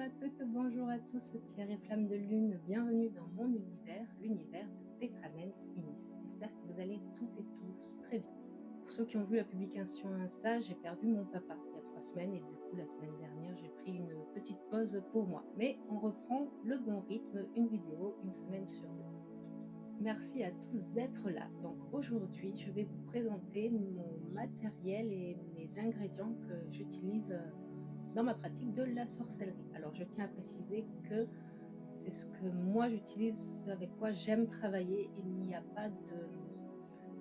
à toutes, bonjour à tous, Pierre et Flamme de Lune, bienvenue dans mon univers, l'univers de Petramens Inis. J'espère que vous allez toutes et tous très bien. Pour ceux qui ont vu la publication Insta, j'ai perdu mon papa il y a 3 semaines et du coup la semaine dernière j'ai pris une petite pause pour moi. Mais on reprend le bon rythme, une vidéo, une semaine sur deux. Merci à tous d'être là. Donc aujourd'hui, je vais vous présenter mon matériel et mes ingrédients que j'utilise dans ma pratique de la sorcellerie. Alors je tiens à préciser que c'est ce que moi j'utilise, ce avec quoi j'aime travailler. Il n'y a pas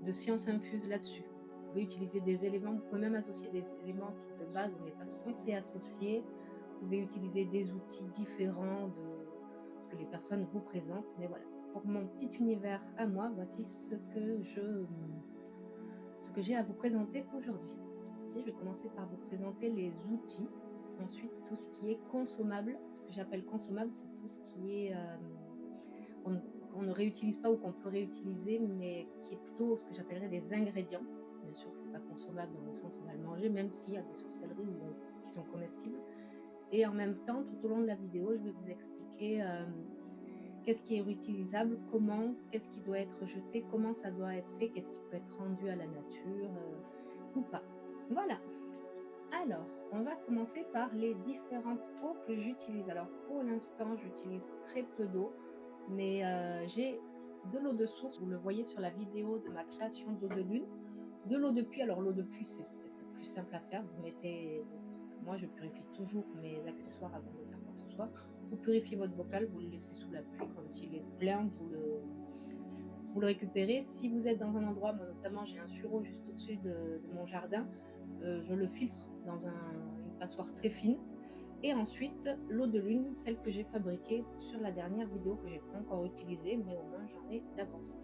de science infuse là-dessus. Vous pouvez utiliser des éléments, vous pouvez même associer des éléments qui de base on n'est pas censé associer. Vous pouvez utiliser des outils différents de ce que les personnes vous présentent. Mais voilà, pour mon petit univers à moi, voici ce que j'ai à vous présenter aujourd'hui. Je vais commencer par vous présenter les outils. Ensuite, tout ce qui est consommable. Ce que j'appelle consommable, c'est tout ce qui est qu'on ne réutilise pas ou qu'on peut réutiliser, mais qui est plutôt ce que j'appellerais des ingrédients. Bien sûr, c'est pas consommable dans le sens où on va le manger, même s'il y a des sorcelleries qui sont comestibles. Et en même temps, tout au long de la vidéo, je vais vous expliquer qu'est-ce qui est réutilisable, comment, qu'est-ce qui doit être jeté, comment ça doit être fait, qu'est-ce qui peut être rendu à la nature ou pas. Voilà. Alors, on va commencer par les différentes eaux que j'utilise. Alors, pour l'instant, j'utilise très peu d'eau, mais j'ai de l'eau de source. Vous le voyez sur la vidéo de ma création d'eau de lune. De l'eau de pluie. Alors, l'eau de pluie, c'est peut-être le plus simple à faire. Moi, je purifie toujours mes accessoires avant de faire quoi que ce soit. Vous purifiez votre bocal, vous le laissez sous la pluie. Quand il est plein, vous le récupérez. Si vous êtes dans un endroit, moi notamment, j'ai un sureau juste au-dessus de mon jardin, je le filtre dans une passoire très fine. Et ensuite, l'eau de lune, celle que j'ai fabriquée sur la dernière vidéo que j'ai pas encore utilisée, mais au moins j'en ai d'avance.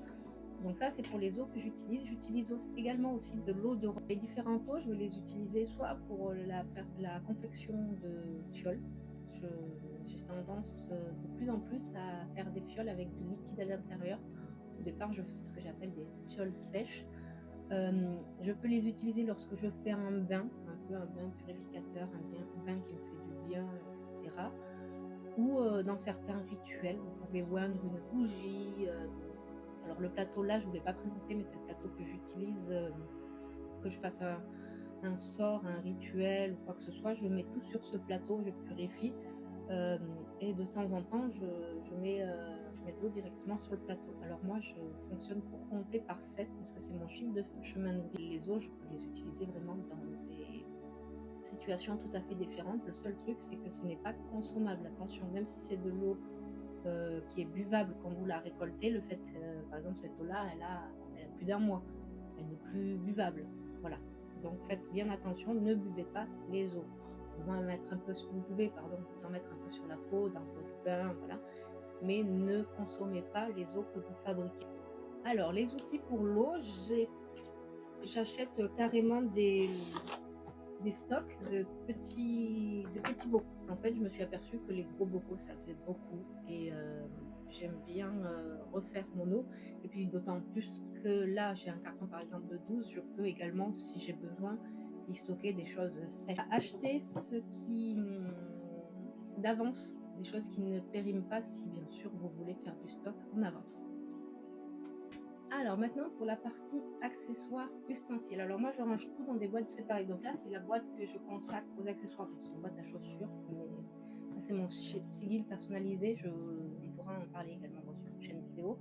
Donc ça, c'est pour les eaux que j'utilise. J'utilise également aussi de l'eau de rose. Les différentes eaux, je vais les utiliser soit pour la confection de fioles. J'ai tendance de plus en plus à faire des fioles avec du liquide à l'intérieur. Au départ, je faisais ce que j'appelle des fioles sèches. Je peux les utiliser lorsque je fais un bain, un peu un bain purificateur, un bain qui me fait du bien, etc. Ou dans certains rituels, vous pouvez oindre une bougie. Alors le plateau là, je ne vous l'ai pas présenté, mais c'est le plateau que j'utilise pour que je fasse un sort, un rituel ou quoi que ce soit. Je mets tout sur ce plateau, je purifie. Et de temps en temps, je mets de l'eau directement sur le plateau. Alors moi, je fonctionne pour compter par 7 parce que c'est mon chiffre de chemin de vie. Les eaux, je peux les utiliser vraiment dans des situations tout à fait différentes. Le seul truc, c'est que ce n'est pas consommable. Attention, même si c'est de l'eau qui est buvable quand vous la récoltez, le fait, par exemple, cette eau-là, elle a plus d'un mois. Elle n'est plus buvable. Voilà. Donc faites bien attention, ne buvez pas les eaux. Vous pouvez vous en mettre un peu sur la peau, dans votre bain, voilà. Mais ne consommez pas les eaux que vous fabriquez. Alors, les outils pour l'eau, j'achète carrément des stocks de petits bocaux. Parce qu'en fait, je me suis aperçue que les gros bocaux, ça faisait beaucoup. Et j'aime bien refaire mon eau. Et puis d'autant plus que là, j'ai un carton par exemple de 12, je peux également, si j'ai besoin, y stocker des choses sèches. Acheter ce qui d'avance, des choses qui ne périment pas si bien sûr vous voulez faire du stock en avance. Alors maintenant pour la partie accessoires ustensiles. Alors moi je range tout dans des boîtes séparées. Donc là c'est la boîte que je consacre aux accessoires. C'est une boîte à chaussures, mais là c'est mon sigil personnalisé. On pourra en parler également dans une prochaine vidéo.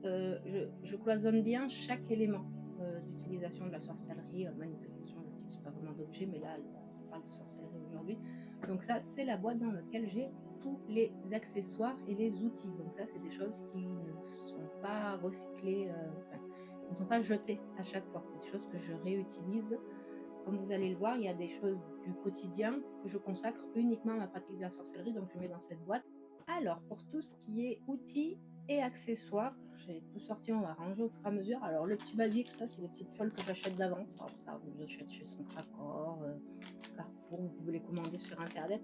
Je cloisonne bien chaque élément d'utilisation de la sorcellerie. Manifestation, je n'utilise pas vraiment d'objets, mais là on parle de sorcellerie aujourd'hui. Donc ça c'est la boîte dans laquelle j'ai tous les accessoires et les outils. Donc ça, c'est des choses qui ne sont pas recyclées, enfin, qui ne sont pas jetées à chaque fois. C'est des choses que je réutilise. Comme vous allez le voir, il y a des choses du quotidien que je consacre uniquement à ma pratique de la sorcellerie, donc je mets dans cette boîte. Alors, pour tout ce qui est outils et accessoires, j'ai tout sorti, on va ranger au fur et à mesure. Alors, le petit basique, ça, c'est les petites fioles que j'achète d'avance. Alors, ça, vous les achetez chez Centracor, Carrefour, vous pouvez les commander sur Internet.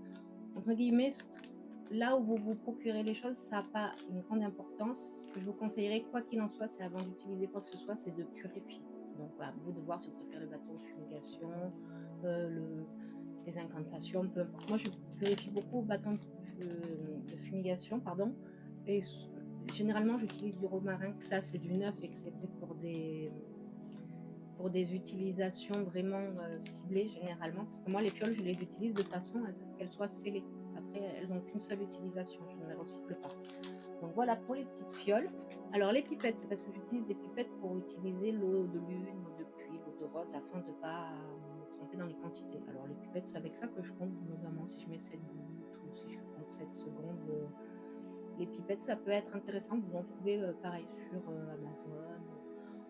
Entre guillemets, là où vous vous procurez les choses, ça n'a pas une grande importance. Ce que je vous conseillerais, quoi qu'il en soit, c'est avant d'utiliser quoi que ce soit, c'est de purifier. Donc, à vous de voir si vous préférez le bâton de fumigation, le des incantations, peu importe. Moi, je purifie beaucoup au bâton de fumigation, pardon, et généralement, j'utilise du romarin, que ça, c'est du neuf et que c'est fait pour des utilisations vraiment ciblées généralement, parce que moi les fioles je les utilise de façon à ce qu'elles soient scellées. Après elles n'ont qu'une seule utilisation, je ne les recycle pas. Donc voilà pour les petites fioles. Alors les pipettes, c'est parce que j'utilise des pipettes pour utiliser l'eau de lune, l'eau de pluie, l'eau de rose afin de ne pas me tromper dans les quantités. Alors les pipettes c'est avec ça que je compte notamment si je mets 7 gouttes ou si je compte 7 secondes. Les pipettes ça peut être intéressant, vous en trouvez pareil sur Amazon.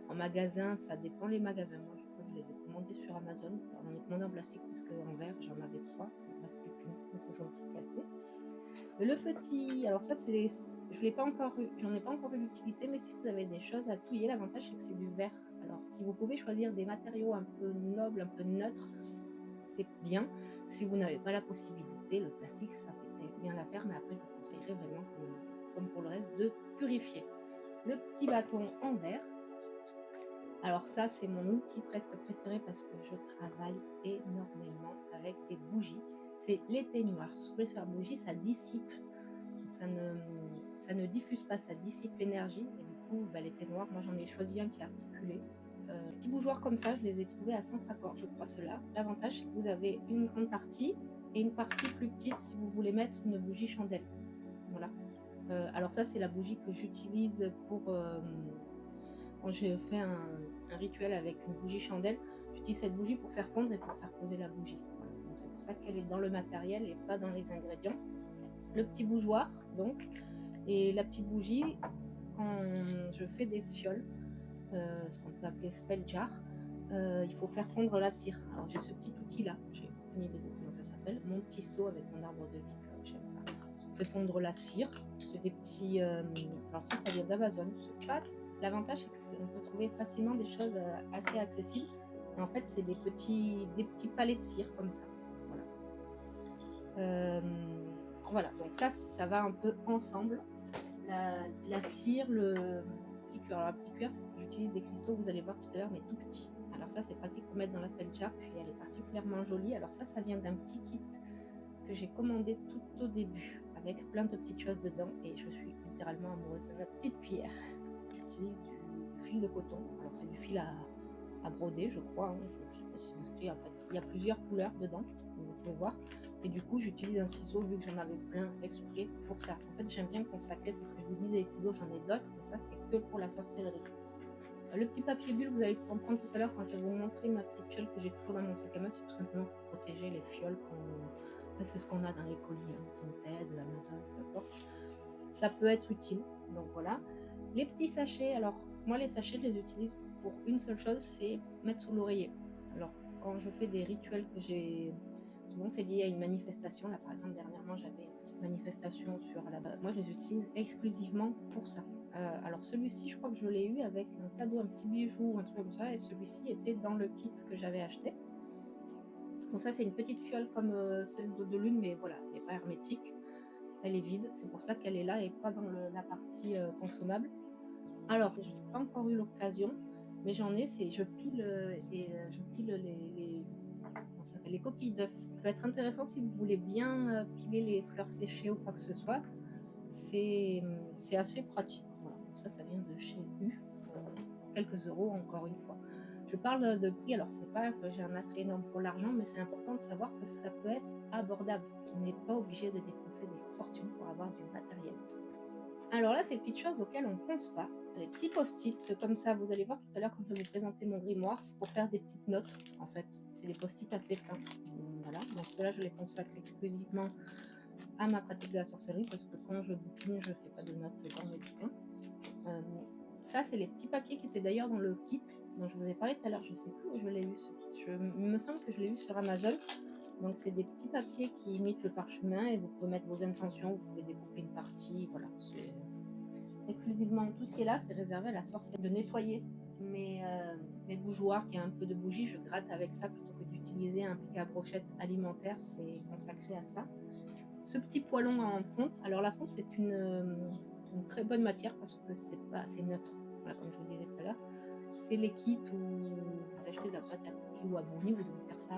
En magasin, ça dépend les magasins. Moi, je crois que je les ai commandés sur Amazon. Alors, j'en ai commandé en plastique parce qu'en verre, j'en avais 3. Il ne reste plus qu'une. Elles se sont toutes cassées. Le petit, alors ça, je l'ai pas encore eu. J'en ai pas encore eu l'utilité, mais si vous avez des choses à touiller, l'avantage c'est que c'est du verre. Alors, si vous pouvez choisir des matériaux un peu nobles, un peu neutres, c'est bien. Si vous n'avez pas la possibilité, le plastique, ça fait bien l'affaire, mais après, je vous conseillerais vraiment, comme pour le reste, de purifier. Le petit bâton en verre. Alors ça, c'est mon outil presque préféré parce que je travaille énormément avec des bougies. C'est l'éteignoir. Souffler sur la bougie, ça dissipe, ça ne, ça ne diffuse pas, ça dissipe l'énergie. Et du coup, l'éteignoir, moi j'en ai choisi un qui est articulé. Les petits bougeoirs comme ça, je les ai trouvés à Centracor, je crois ceux-là. L'avantage, c'est que vous avez une grande partie et une partie plus petite si vous voulez mettre une bougie chandelle. Voilà. Alors ça, c'est la bougie que j'utilise pour... quand je fais un rituel avec une bougie chandelle, j'utilise cette bougie pour faire fondre et pour faire poser la bougie. Voilà. Donc c'est pour ça qu'elle est dans le matériel et pas dans les ingrédients. Le petit bougeoir, donc, et la petite bougie, quand je fais des fioles, ce qu'on peut appeler spell jar, il faut faire fondre la cire. Alors j'ai ce petit outil là, j'ai aucune idée de comment ça s'appelle, mon petit seau avec mon arbre de vie, j'aime pas. On fait fondre la cire, c'est des petits, alors ça vient d'Amazon, c'est pas. L'avantage, c'est qu'on peut trouver facilement des choses assez accessibles. Et en fait, c'est des petits palets de cire comme ça. Voilà, donc ça va un peu ensemble. La cire, le petit cuir. Alors, le petit cuir, c'est que j'utilise des cristaux, vous allez voir tout à l'heure, mais tout petits. Alors ça, c'est pratique pour mettre dans la felcha, puis elle est particulièrement jolie. Alors ça vient d'un petit kit que j'ai commandé tout au début, avec plein de petites choses dedans, et je suis littéralement amoureuse de ma petite cuillère. J'utilise du fil de coton. Alors c'est du fil à broder, je crois. Hein. Je sais pas si c'est inscrit. En fait, il y a plusieurs couleurs dedans, vous pouvez voir. Et du coup, j'utilise un ciseau vu que j'en avais plein exprès pour ça. En fait, j'aime bien consacrer, c'est ce que je vous dis, les ciseaux, j'en ai d'autres, mais ça, c'est que pour la sorcellerie. Le petit papier bulle, vous allez comprendre tout à l'heure quand je vais vous montrer ma petite fiole que j'ai toujours dans mon sac à main, c'est tout simplement pour protéger les fioles. Ça, c'est ce qu'on a dans les colis, hein, Vinted, Amazon, peu importe. Ça peut être utile, donc voilà. Les petits sachets, alors moi les sachets je les utilise pour une seule chose, c'est mettre sous l'oreiller. Alors quand je fais des rituels que j'ai, souvent c'est lié à une manifestation, là par exemple dernièrement j'avais une petite manifestation sur la base, moi je les utilise exclusivement pour ça. Alors celui-ci je crois que je l'ai eu avec un cadeau, un petit bijou, un truc comme ça, et celui-ci était dans le kit que j'avais acheté. Donc ça c'est une petite fiole comme celle de lune, mais voilà, elle n'est pas hermétique. Elle est vide, c'est pour ça qu'elle est là et pas dans la partie consommable. Alors, je n'ai pas encore eu l'occasion, mais j'en ai, je pile les coquilles d'œufs. Ça peut être intéressant si vous voulez bien piler les fleurs séchées ou quoi que ce soit. C'est assez pratique. Voilà. Ça vient de chez U, quelques euros encore une fois. Je parle de prix, alors c'est pas que j'ai un attrait énorme pour l'argent, mais c'est important de savoir que ça peut être abordable. On n'est pas obligé de dépenser des fortunes pour avoir du matériel. Alors là, c'est des petites choses auxquelles on ne pense pas. Les petits post-it, comme ça, vous allez voir tout à l'heure quand je vais vous présenter mon grimoire, c'est pour faire des petites notes, en fait. C'est des post-it assez fins. Voilà, donc ceux-là, je les consacre exclusivement à ma pratique de la sorcellerie, parce que quand je bouquine, je ne fais pas de notes dans mes bouquins. Ça, c'est les petits papiers qui étaient d'ailleurs dans le kit dont je vous ai parlé tout à l'heure. Je ne sais plus où je l'ai eu, ce kit. Il me semble que je l'ai eu sur Amazon. Donc, c'est des petits papiers qui imitent le parchemin et vous pouvez mettre vos intentions, vous pouvez découper une partie. Voilà, c'est exclusivement tout ce qui est là, c'est réservé à la sorcellerie. De nettoyer mes bougeoirs, qui a un peu de bougie, je gratte avec ça plutôt que d'utiliser un pic à brochette alimentaire, c'est consacré à ça. Ce petit poêlon en fonte, alors la fonte c'est une très bonne matière parce que c'est pas assez neutre, voilà, comme je vous disais tout à l'heure. C'est les kits où vous achetez de la pâte à cookies ou à brownie, vous devez faire ça,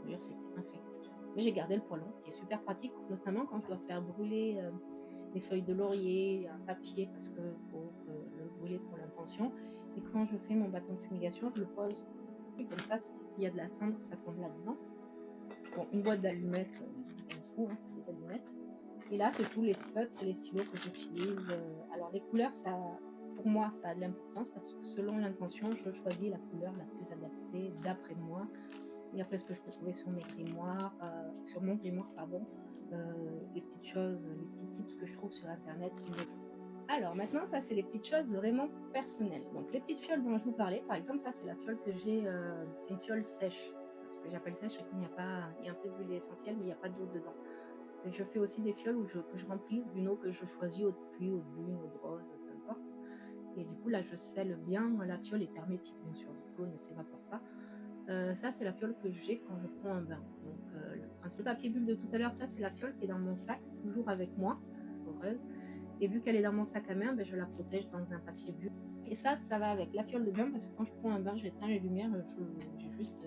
d'ailleurs c'était infect. Mais j'ai gardé le poêlon, qui est super pratique, notamment quand je dois faire brûler des feuilles de laurier, un papier, parce qu'il faut le brûler pour l'intention. Et quand je fais mon bâton de fumigation, je le pose. Et comme ça, s'il y a de la cendre, ça tombe là-dedans. Bon, une boîte d'allumettes, on s'en fout, hein, c'est des allumettes. Et là, c'est tous les feutres et les stylos que j'utilise. Alors, les couleurs, pour moi, ça a de l'importance parce que selon l'intention, je choisis la couleur la plus adaptée d'après moi. Et après, ce que je peux trouver sur mes grimoires, sur mon grimoire, pardon, les petites choses, les petits tips que je trouve sur Internet qui me... Alors, maintenant, ça, c'est les petites choses vraiment personnelles. Donc, les petites fioles dont je vous parlais, par exemple, ça, c'est la fiole que j'ai, c'est une fiole sèche. Ce que j'appelle sèche, c'est qu'il n'y a pas, il y a un peu d'huile essentielle, mais il n'y a pas d'eau dedans. Parce que je fais aussi des fioles que je remplis d'une eau que je choisis, eau de pluie, eau de lune, eau de rose, peu importe. Et du coup, là, je scelle bien. La fiole est hermétique, bien sûr, donc l'eau ne s'évapore pas. Ça, c'est la fiole que j'ai quand je prends un bain. Donc, le principe papier bulle de tout à l'heure, ça, c'est la fiole qui est dans mon sac, toujours avec moi. Heureuse. Et vu qu'elle est dans mon sac à main, ben, je la protège dans un papier bulle. Et ça va avec la fiole de bain parce que quand je prends un bain, j'éteins les lumières, je suis juste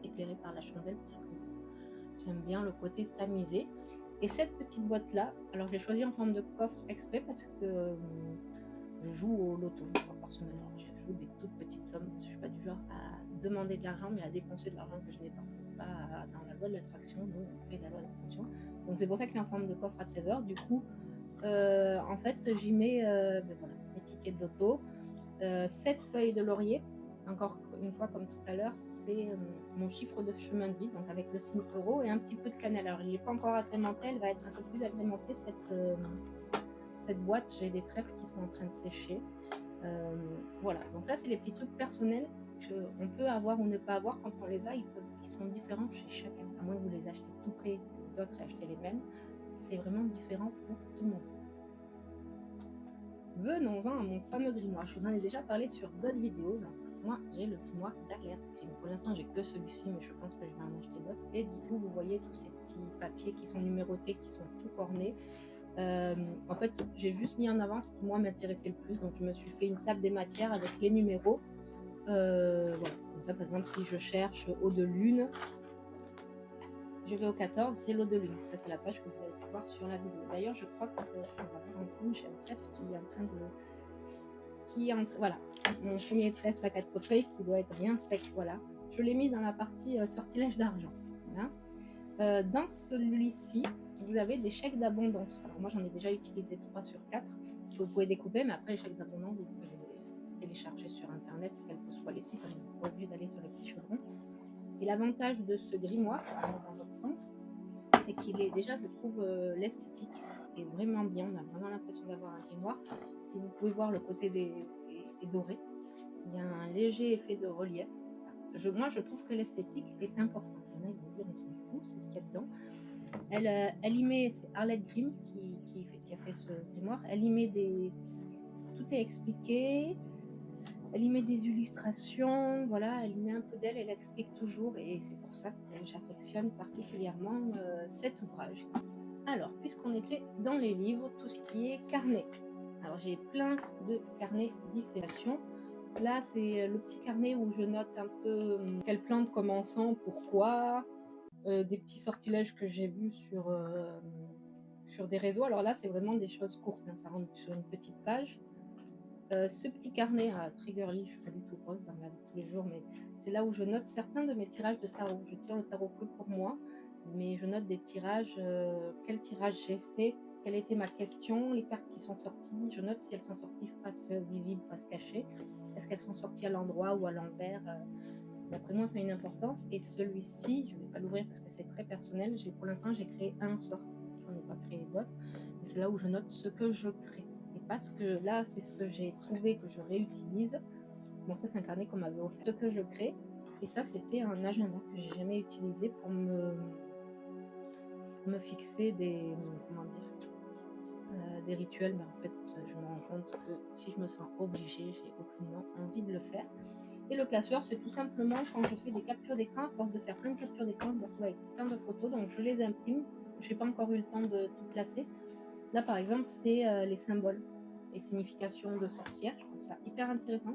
éclairée par la chandelle parce que j'aime bien le côté tamisé. Et cette petite boîte-là, alors je l'ai choisie en forme de coffre exprès parce que je joue au loto une fois par semaine. Alors, je joue des toutes petites sommes parce que je ne suis pas du genre à demander de l'argent, mais à dépenser de l'argent que je n'ai pas. Dans la loi de l'attraction, nous on fait la loi de l'attraction. Donc c'est pour ça qu'il est en forme de coffre à trésor. Du coup, en fait, j'y mets ben voilà, mes tickets de loto, 7 feuilles de laurier. Encore une fois, comme tout à l'heure, c'est mon chiffre de chemin de vie, donc avec le signe euro et un petit peu de cannelle. Alors, il n'est pas encore agrémenté, elle va être un peu plus agrémentée cette boîte. J'ai des trèfles qui sont en train de sécher. Voilà, donc ça, c'est les petits trucs personnels qu'on peut avoir ou ne pas avoir. Quand on les a, ils sont différents chez chacun, à moins que vous les achetez tout près, que d'autres aient acheté les mêmes. C'est vraiment différent pour tout le monde. Venons-en à mon fameux grimoire. Je vous en ai déjà parlé sur d'autres vidéos. Donc, moi, j'ai le grimoire d'Arlette Crime. Pour l'instant, j'ai que celui-ci, mais je pense que je vais en acheter d'autres. Et du coup, vous voyez tous ces petits papiers qui sont numérotés, qui sont tout cornés. En fait, j'ai juste mis en avant ce qui, moi, m'intéressait le plus. Donc, je me suis fait une table des matières avec les numéros. Voilà. Comme ça, par exemple, si je cherche eau de lune, je vais au 14, c'est l'eau de lune. Ça, c'est la page que vous avez pu voir sur la vidéo. D'ailleurs, je crois qu'on va voir ensemble. J'ai un trèfle qui est en train de... Voilà, mon premier trèfle à 4 feuilles qui doit être bien sec. Voilà. Je l'ai mis dans la partie sortilège d'argent. Voilà. Dans celui-ci, vous avez des chèques d'abondance. Alors moi, j'en ai déjà utilisé 3 sur 4 que vous pouvez découper, mais après, les chèques d'abondance, vous pouvez les télécharger sur Internet, quels que soient les sites, vous n'êtes pas obligé d'aller sur les petits chaudrons. Et l'avantage de ce grimoire, dans votre sens, c'est qu'il est déjà, je trouve, l'esthétique est vraiment bien. On a vraiment l'impression d'avoir un grimoire. Si vous pouvez voir, le côté est doré. Il y a un léger effet de relief. Moi, je trouve que l'esthétique est importante. Il y en a, ils vont dire, on s'en fout, c'est ce qu'il y a dedans. Elle y met, c'est Arlette Grimm qui a fait ce grimoire. Elle y met tout est expliqué. Elle y met des illustrations, voilà, elle y met un peu d'elle, elle explique toujours, et c'est pour ça que j'affectionne particulièrement cet ouvrage. Alors, puisqu'on était dans les livres, tout ce qui est carnet. Alors, j'ai plein de carnets différents. Là, c'est le petit carnet où je note un peu quelle plante commençant, pourquoi, des petits sortilèges que j'ai vus sur des réseaux. Alors là, c'est vraiment des choses courtes, hein, ça rentre sur une petite page. Ce petit carnet à Triggerly, je ne suis pas du tout rose dans la vie de tous les jours, mais c'est là où je note certains de mes tirages de tarot. Je tire le tarot que pour moi, mais je note des tirages, quel tirage j'ai fait, quelle était ma question, les cartes qui sont sorties. Je note si elles sont sorties face visible, face cachée. Est-ce qu'elles sont sorties à l'endroit ou à l'envers. D'après moi, ça a une importance. Et celui-ci, je ne vais pas l'ouvrir parce que c'est très personnel. Pour l'instant, j'ai créé un sort. Je n'en ai pas créé d'autres. Et c'est là où je note ce que je crée. Et parce que là, c'est ce que j'ai trouvé que je réutilise. Bon, ça, c'est un carnet qu'on m'avait offert. Ce que je crée. Et ça, c'était un agenda que j'ai jamais utilisé pour me fixer des rituels. Mais en fait, je me rends compte que si je me sens obligée, j'ai aucunement envie de le faire. Et le classeur, c'est tout simplement quand je fais des captures d'écran, à force de faire plein de captures d'écran, je me retrouve avec plein de photos, donc je les imprime. Je n'ai pas encore eu le temps de tout classer. Là, par exemple, c'est les symboles, les significations de sorcière. Je trouve ça hyper intéressant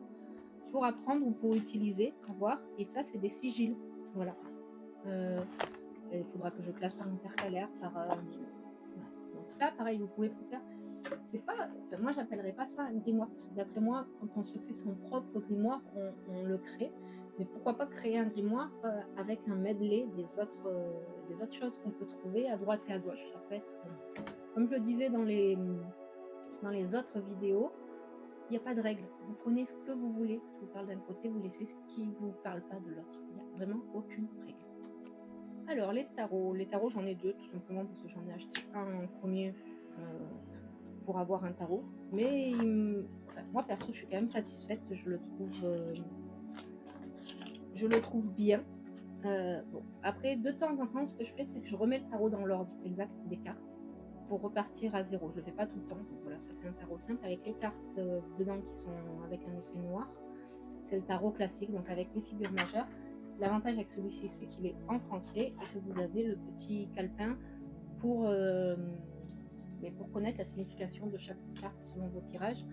pour apprendre ou pour utiliser, pour voir. Et ça, c'est des sigils. Voilà. Et il faudra que je classe par intercalaire, voilà. Donc ça, pareil, vous pouvez faire. C'est pas, enfin, moi, j'appellerais pas ça un grimoire, parce que d'après moi, quand on se fait son propre grimoire, on le crée. Mais pourquoi pas créer un grimoire avec un medley des autres choses qu'on peut trouver à droite et à gauche. Ça peut être, comme je le disais dans les autres vidéos, il n'y a pas de règle. Vous prenez ce que vous voulez qui vous parle d'un côté, vous laissez ce qui ne vous parle pas de l'autre. Il n'y a vraiment aucune règle. Alors, les tarots, j'en ai deux, tout simplement parce que j'en ai acheté un en premier pour avoir un tarot. Mais enfin, moi, perso, je suis quand même satisfaite. Je le trouve bien. Bon. Après, de temps en temps, ce que je fais, c'est que je remets le tarot dans l'ordre exact des cartes pour repartir à zéro. Je le fais pas tout le temps. Donc voilà, ça c'est un tarot simple avec les cartes dedans qui sont avec un effet noir. C'est le tarot classique, donc avec les figures majeures. L'avantage avec celui-ci, c'est qu'il est en français et que vous avez le petit calepin pour connaître la signification de chaque carte selon vos tirages.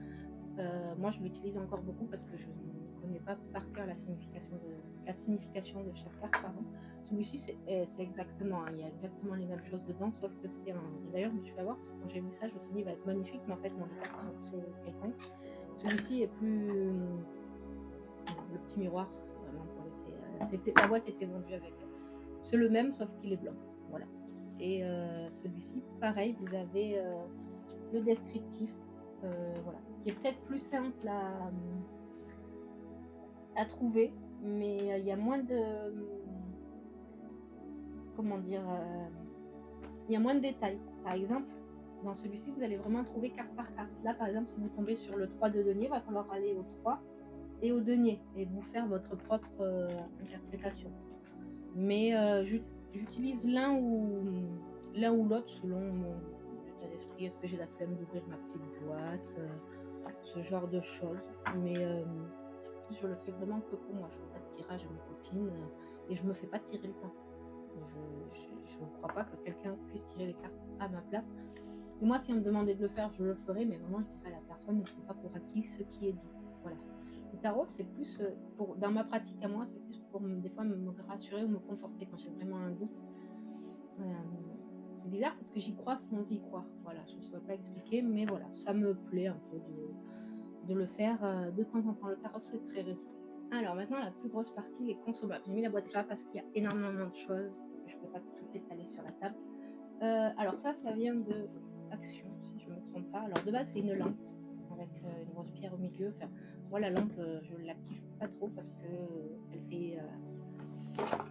Moi, je l'utilise encore beaucoup parce que je ne connais pas par cœur la signification de chaque carte. Pardon. Celui-ci, c'est exactement, il y a exactement les mêmes choses dedans, sauf que c'est un. D'ailleurs, je me suis fait voir parce que quand j'ai vu ça, je me suis dit, il va être magnifique, mais en fait, les cartes sont très quelconques. Celui-ci est plus. Le petit miroir, c'est vraiment pour l'effet. La boîte était vendue avec. C'est le même, sauf qu'il est blanc. Voilà. Et celui-ci, pareil, vous avez le descriptif, voilà, qui est peut-être plus simple à trouver, mais il y a moins de, comment dire, il y a moins de détails. Par exemple, dans celui-ci, vous allez vraiment trouver carte par carte. Là, par exemple, si vous tombez sur le 3 de denier, il va falloir aller au 3 et au denier et vous faire votre propre interprétation. Mais j'utilise l'un ou l'autre selon mon état d'esprit. Est-ce que j'ai la flemme d'ouvrir ma petite boîte, ce genre de choses. Mais je le fais vraiment que pour moi. Je fais pas de tirage à mes copines et je me fais pas tirer le temps. Je ne crois pas que quelqu'un puisse tirer les cartes à ma place. Et moi, si on me demandait de le faire, je le ferais, mais vraiment, je dirais à la personne, ne prends pas pour acquis ce qui est dit. Voilà. Le tarot, c'est plus, dans ma pratique à moi, c'est plus pour des fois me rassurer ou me conforter quand j'ai vraiment un doute. C'est bizarre parce que j'y crois sans y croire. Voilà, je ne saurais pas expliquer, mais voilà, ça me plaît un peu de le faire de temps en temps. Le tarot, c'est très récent. Alors maintenant, la plus grosse partie, les consommables. J'ai mis la boîte là parce qu'il y a énormément de choses. Je ne peux pas tout étaler sur la table. Alors ça vient de Action, si je ne me trompe pas. Alors de base, c'est une lampe avec une grosse pierre au milieu. Enfin, moi, la lampe, je ne la kiffe pas trop parce que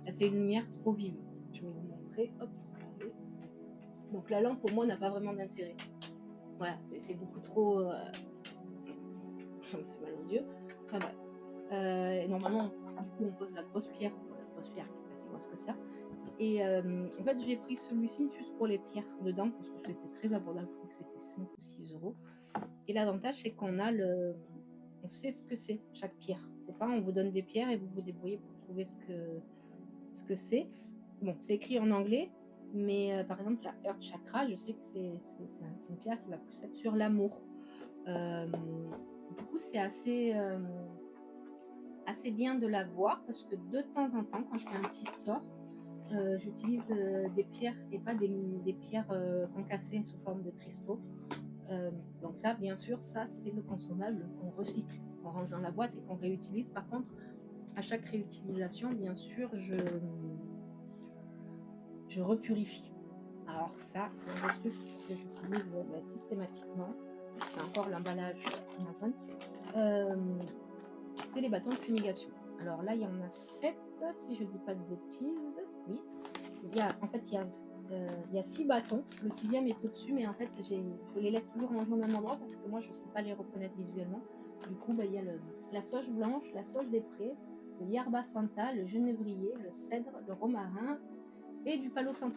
elle fait une lumière trop vive. Je vais vous montrer. Hop, regardez. Donc la lampe, pour moi, n'a pas vraiment d'intérêt. Voilà, c'est beaucoup trop... ça me fait mal aux yeux. Enfin bref. Et normalement, du coup, on pose la grosse pierre. La grosse pierre qui est pas si grosse que ça. Et en fait, j'ai pris celui-ci juste pour les pierres dedans parce que c'était très abordable. Je crois que c'était 5 ou 6 euros. Et l'avantage, c'est qu'on a on sait ce que c'est, chaque pierre. C'est pas on vous donne des pierres et vous vous débrouillez pour trouver ce que c'est. Bon, c'est écrit en anglais, mais par exemple, la Earth Chakra, je sais que c'est une pierre qui va plus être sur l'amour. Du coup, c'est assez bien de la voir parce que de temps en temps, quand je fais un petit sort, j'utilise des pierres et pas des pierres concassées sous forme de cristaux. Donc ça, bien sûr, ça c'est le consommable qu'on recycle, qu'on range dans la boîte et qu'on réutilise. Par contre, à chaque réutilisation, bien sûr, je repurifie. Alors ça, c'est un des trucs que j'utilise systématiquement. C'est encore l'emballage Amazon. C'est les bâtons de fumigation. Alors là, il y en a 7, si je dis pas de bêtises. Oui. Il y a 6 bâtons. Le 6e est au-dessus, mais en fait, je les laisse toujours rangés au même endroit parce que moi, je ne sais pas les reconnaître visuellement. Du coup, il y a la sauge blanche, la sauge des prés, le yerba santa, le genévrier, le cèdre, le romarin et du palo santo.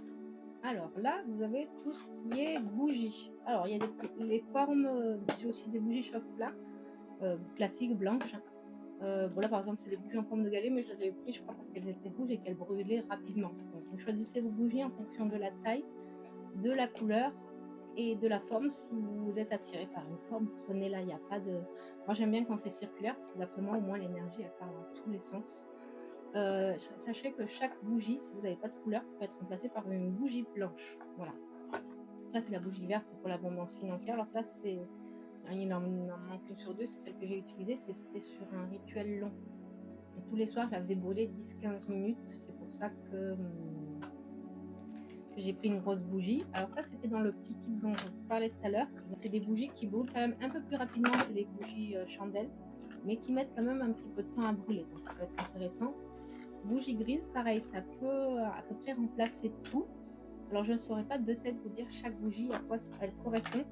Alors là, vous avez tout ce qui est bougies. Alors, il y a les formes, j'ai aussi des bougies chauffe-plat, classiques, blanches. Bon là par exemple c'est des bougies en forme de galet, mais je les avais pris je crois parce qu'elles étaient rouges et qu'elles brûlaient rapidement. Donc vous choisissez vos bougies en fonction de la taille, de la couleur et de la forme. Si vous êtes attiré par une forme, prenez-la, il n'y a pas de... Moi j'aime bien quand c'est circulaire parce que d'après moi au moins l'énergie elle part dans tous les sens. Sachez que chaque bougie, si vous n'avez pas de couleur, peut être remplacée par une bougie blanche. Voilà. Ça, c'est la bougie verte, c'est pour l'abondance financière. Alors ça, c'est... Il en manque une sur deux, c'est celle que j'ai utilisée, c'était sur un rituel long. Et tous les soirs, je la faisais brûler 10-15 minutes. C'est pour ça que j'ai pris une grosse bougie. Alors ça, c'était dans le petit kit dont je vous parlais tout à l'heure. C'est des bougies qui brûlent quand même un peu plus rapidement que les bougies chandelles, mais qui mettent quand même un petit peu de temps à brûler. Donc ça peut être intéressant. Bougie grise, pareil, ça peut à peu près remplacer tout. Alors je ne saurais pas de tête vous dire chaque bougie à quoi elle correspond.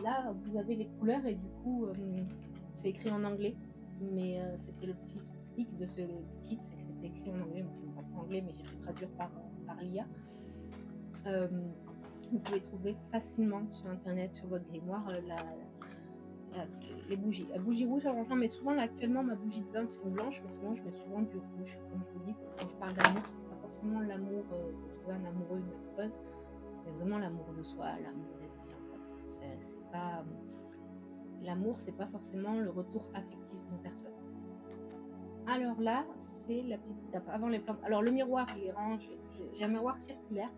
Là, vous avez les couleurs et du coup, c'est écrit en anglais. Mais c'était le petit hic de ce kit, c'est que c'était écrit en anglais. Moi, je ne parle pas anglais, mais j'ai fait traduire par l'IA. Vous pouvez trouver facilement sur internet, sur votre grimoire, les bougies. La bougie rouge, alors j'en mets souvent. Là, actuellement, ma bougie de bain, c'est une blanche, mais sinon, je mets souvent du rouge. Comme je vous dis, quand je parle d'amour, c'est pas forcément l'amour de trouver un amoureux, une amoureuse, mais vraiment l'amour de soi, l'amour d'être bien. C'est pas... L'amour, c'est pas forcément le retour affectif d'une personne. Alors là, c'est la petite étape avant les plantes. Alors le miroir, il est range. J'ai un miroir circulaire.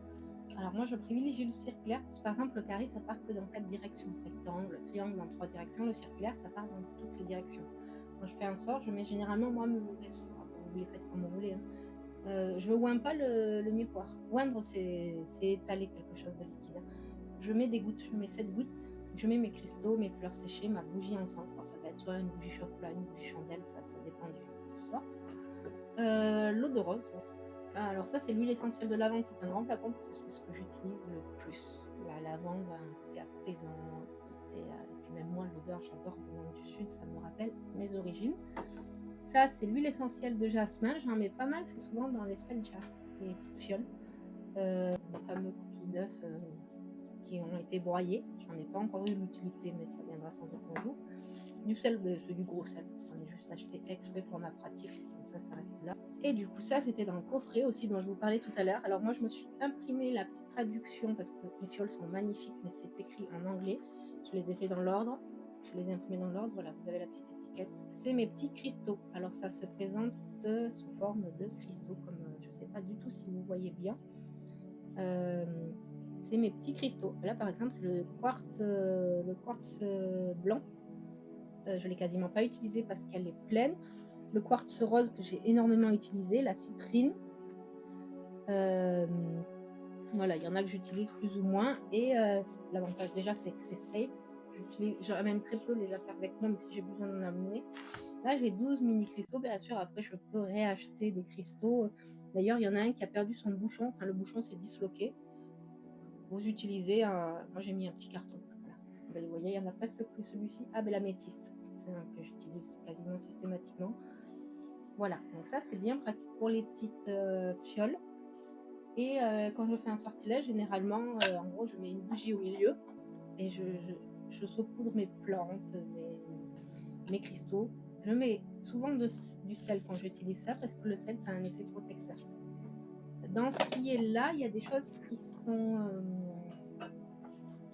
Alors moi, je privilégie le circulaire parce que par exemple, le carré, ça part que dans 4 directions. Rectangle, triangle dans 3 directions. Le circulaire, ça part dans toutes les directions. Quand je fais un sort, je mets généralement moi mes mauvais sorts. Vous les faites comme vous voulez. Hein. Je oins pas le miroir. Oindre, c'est étaler quelque chose de liquide. Je mets des gouttes, je mets 7 gouttes. Je mets mes cristaux, mes fleurs séchées, ma bougie ensemble. Alors, ça va être soit une bougie chocolat, une bougie chandelle, ça dépend du sort. L'eau de rose. Alors ça, c'est l'huile essentielle de lavande. C'est un grand flacon parce que c'est ce que j'utilise le plus. La lavande a un côté apaisant. Et puis même moi, l'odeur, j'adore venant du sud. Ça me rappelle mes origines. Ça, c'est l'huile essentielle de jasmin. J'en mets pas mal. C'est souvent dans les spell jars, les petites fioles. Les fameux coquilles d'œufs qui ont été broyés. J'en ai pas encore eu l'utilité, mais ça viendra sans doute un jour. Du sel, c'est du gros sel. J'en ai juste acheté exprès pour ma pratique. Comme ça reste là. Et du coup, ça, c'était dans le coffret aussi dont je vous parlais tout à l'heure. Alors moi, je me suis imprimé la petite traduction parce que les fioles sont magnifiques, mais c'est écrit en anglais. Je les ai fait dans l'ordre. Je les ai imprimés dans l'ordre. Voilà, vous avez la petite étiquette. C'est mes petits cristaux. Alors ça se présente sous forme de cristaux, comme je ne sais pas du tout si vous voyez bien. C'est mes petits cristaux. Là, par exemple, c'est le quartz blanc. Je l'ai quasiment pas utilisé parce qu'elle est pleine. Le quartz rose que j'ai énormément utilisé, la citrine. Voilà, il y en a que j'utilise plus ou moins. Et l'avantage déjà, c'est que c'est safe. J'amène très peu les affaires avec moi, mais si j'ai besoin d'en amener. Là, j'ai 12 mini cristaux. Bien sûr, après, je peux réacheter des cristaux. D'ailleurs, il y en a un qui a perdu son bouchon. Enfin, le bouchon s'est disloqué. Vous utilisez moi j'ai mis un petit carton. Voilà. Ben, vous voyez, il y en a presque plus. Celui-ci, l'améthyste, c'est un que j'utilise quasiment systématiquement. Voilà, donc ça c'est bien pratique pour les petites fioles. Et quand je fais un sortilège, généralement, en gros, je mets une bougie au milieu et je saupoudre mes plantes, mes cristaux. Je mets souvent du sel quand j'utilise ça parce que le sel, ça a un effet protecteur. Dans ce qui est là, il y a des choses qui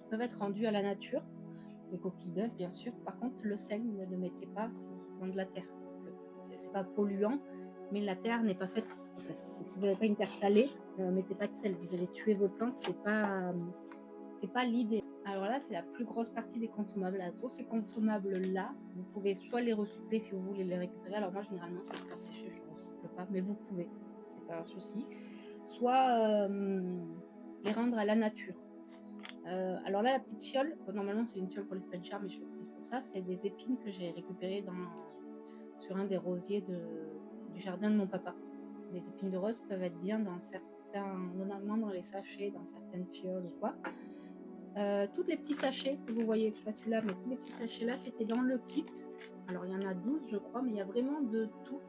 peuvent être rendues à la nature. Les coquilles d'œufs, bien sûr. Par contre, le sel, ne le mettez pas dans de la terre. Parce que c'est pas polluant, mais la terre n'est pas faite. Si vous n'avez pas une terre salée, ne mettez pas de sel. Vous allez tuer vos plantes. C'est pas l'idée. Alors là, c'est la plus grosse partie des consommables. Là, tous ces consommables-là, vous pouvez soit les recycler si vous voulez les récupérer. Alors moi, généralement, c'est pour sécher, je ne recycle pas, mais vous pouvez. C'est pas un souci. Soit les rendre à la nature. Alors là, la petite fiole, normalement c'est une fiole pour les spell jars, mais je l'ai prise pour ça. C'est des épines que j'ai récupérées sur un des rosiers du jardin de mon papa. Les épines de rose peuvent être bien dans certains, notamment dans les sachets, dans certaines fioles ou quoi. Tous les petits sachets que vous voyez, pas celui-là, mais tous les petits sachets là, c'était dans le kit. Alors il y en a 12, je crois, mais il y a vraiment de tout.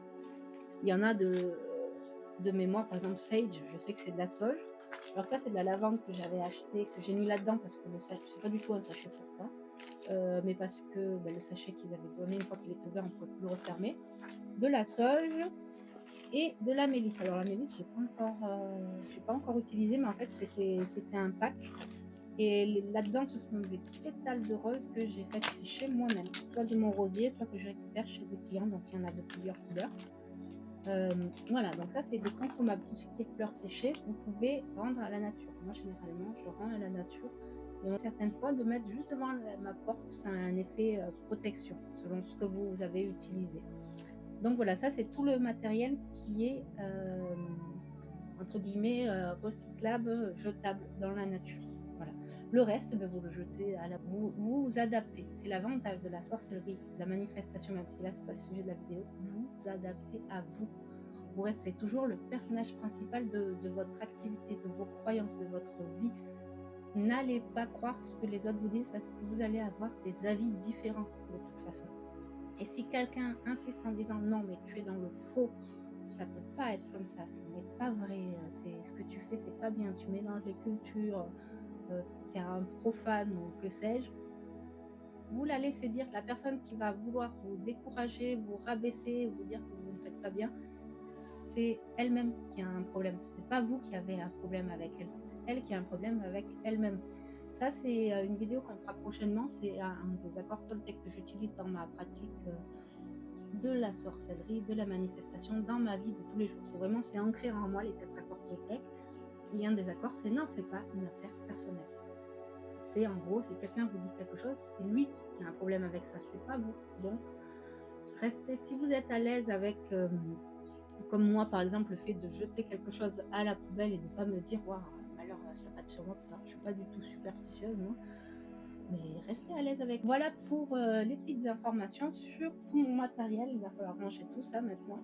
Il y en a de mémoire, par exemple sage, je sais que c'est de la sauge. Alors ça, c'est de la lavande que j'avais acheté, que j'ai mis là-dedans parce que le sachet, c'est pas du tout un sachet pour ça, mais parce que le sachet qu'ils avaient donné, une fois qu'il était ouvert, on ne pouvait plus le refermer. De la sauge et de la mélisse. Alors la mélisse, j'ai pas encore utilisé, mais en fait c'était un pack. Et là-dedans, ce sont des pétales de rose que j'ai fait sécher moi-même, soit de mon rosier, soit que je récupère chez des clients. Donc il y en a de plusieurs couleurs. Voilà, donc ça c'est des consommables. Tout ce qui est fleurs séchées, vous pouvez rendre à la nature. Moi généralement, je rends à la nature et certaines fois de mettre juste devant ma porte, ça a un effet, protection, selon ce que vous avez utilisé. Donc voilà, ça c'est tout le matériel qui est, entre guillemets, «recyclable», jetable dans la nature. Voilà. Le reste, beh, vous le jetez à la vous vous adaptez. C'est l'avantage de la sorcellerie, de la manifestation, même si là c'est pas le sujet de la vidéo, vous adaptez à vous. Vous resterez toujours le personnage principal de votre activité, de vos croyances, de votre vie. N'allez pas croire ce que les autres vous disent parce que vous allez avoir des avis différents de toute façon. Et si quelqu'un insiste en disant non, mais tu es dans le faux, ça peut pas être comme ça, ce n'est pas vrai, c'est ce que tu fais, c'est pas bien, tu mélanges les cultures, tu es un profane ou que sais-je, vous la laissez dire. La personne qui va vouloir vous décourager, vous rabaisser, vous dire que vous ne faites pas bien, c'est elle-même qui a un problème. C'est pas vous qui avez un problème avec elle, c'est elle qui a un problème avec elle-même. Ça, c'est une vidéo qu'on fera prochainement. C'est un des accords Toltec que j'utilise dans ma pratique de la sorcellerie, de la manifestation dans ma vie de tous les jours. C'est vraiment, c'est ancré en moi les 4 accords Toltec. Et un des accords, c'est n'en fais pas une affaire personnelle. C'est en gros, si quelqu'un vous dit quelque chose, c'est lui qui a un problème avec ça, c'est pas vous. Donc, restez, si vous êtes à l'aise avec, comme moi par exemple, le fait de jeter quelque chose à la poubelle et de ne pas me dire, waouh, alors ça va sur moi, ça, je suis pas du tout superstitieuse, moi, mais restez à l'aise avec. Voilà pour les petites informations sur tout mon matériel. Il va falloir ranger tout ça maintenant.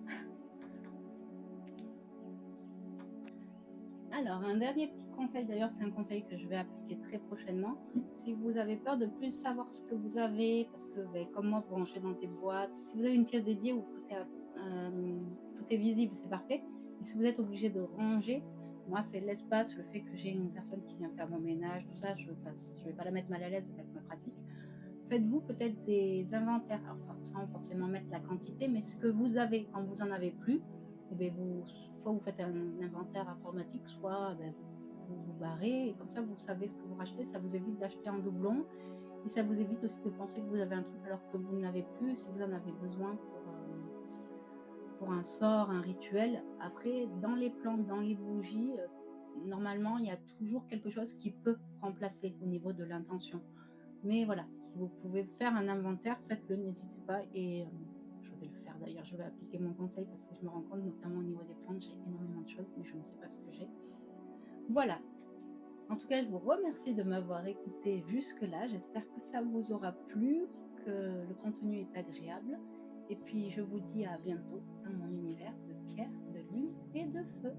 Alors, un dernier petit conseil, d'ailleurs, c'est un conseil que je vais appliquer très prochainement. Si vous avez peur de plus savoir ce que vous avez, parce que, ben, comme moi, vous rangez dans des boîtes, si vous avez une pièce dédiée où tout est visible, c'est parfait. Et si vous êtes obligé de ranger, moi, c'est l'espace, le fait que j'ai une personne qui vient faire mon ménage, tout ça, je ne vais pas la mettre mal à l'aise avec ma pratique. Faites-vous peut-être des inventaires, alors sans forcément mettre la quantité, mais ce que vous avez quand vous en avez plus, et bien soit vous faites un inventaire informatique, soit ben, vous barrez, et comme ça vous savez ce que vous rachetez, ça vous évite d'acheter en doublon, et ça vous évite aussi de penser que vous avez un truc alors que vous n'avez plus, si vous en avez besoin pour un sort, un rituel. Après, dans les plantes, dans les bougies, normalement, il y a toujours quelque chose qui peut remplacer au niveau de l'intention. Mais voilà, si vous pouvez faire un inventaire, faites-le, n'hésitez pas. Et je vais le faire d'ailleurs, je vais appliquer mon conseil parce que je me rends compte, notamment au niveau des plantes, j'ai énormément de choses, mais je ne sais pas ce que j'ai. Voilà. En tout cas, je vous remercie de m'avoir écouté jusque-là. J'espère que ça vous aura plu, que le contenu est agréable. Et puis, je vous dis à bientôt dans mon univers de pierre, de lune et de feu.